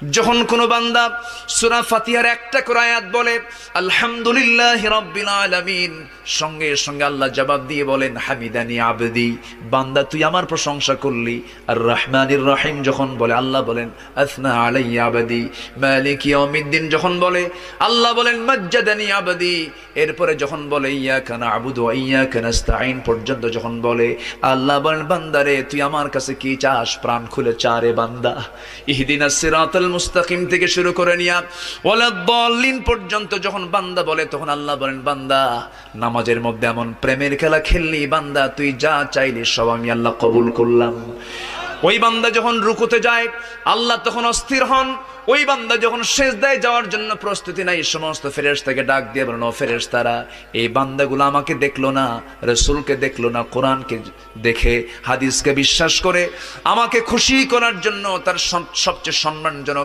যখন কোনো বান্দা সূরা ফাতিহার একটা করে আয়াত বলে আলহামদুলিল্লাহি রাব্বিল আলামিন, সঙ্গে সঙ্গে আল্লাহ জবাব দিয়ে বলেন হামিদানি আবদি, বান্দা তুই আমার প্রশংসা করলি। আর রহমানির রহিম যখন বলে আল্লাহ বলেন আসনা আলাইয়া আবদি। মালিক ইয়াউমিদ্দিন যখন বলে আল্লাহ বলেন মাজ্জাদানি আবদি। এরপরে যখন বলে ইয়াকা না'বুদু ওয়া ইয়াকা নাস্তাঈন পর্যন্ত যখন বলে আল্লাহ বলেন বান্দারে তুই আমার কাছে কি চাস, প্রাণ খুলে চারে বান্দা। ইহদিনাস সিরাতাল মুস্তাকিম থেকে শুরু করে নিয়া ওয়ালাদ-দাল্লিন পর্যন্ত যখন বান্দা বলে তখন আল্লাহ বলেন বান্দা নামাজের মধ্যে এমন প্রেমের খেলা খেললি বান্দা, তুই যা চাইলি সব আমি আল্লাহ কবুল করলাম। ওই বান্দা যখন রুকুতে যায় আল্লাহ তখন অস্থির হন। ওই বান্দা যখন সিজদায় যাওয়ার জন্য প্রস্তুতি নাই, সমস্ত ফেরেশতাকে ডাক দিয়ে বলেন ও ফেরেশতারা, এই বান্দাগুলো আমাকে দেখলো না, রাসূলকে দেখলো না, কোরআনকে দেখে হাদিসকে বিশ্বাস করে আমাকে খুশি করার জন্য তার সবচেয়ে সম্মানজনক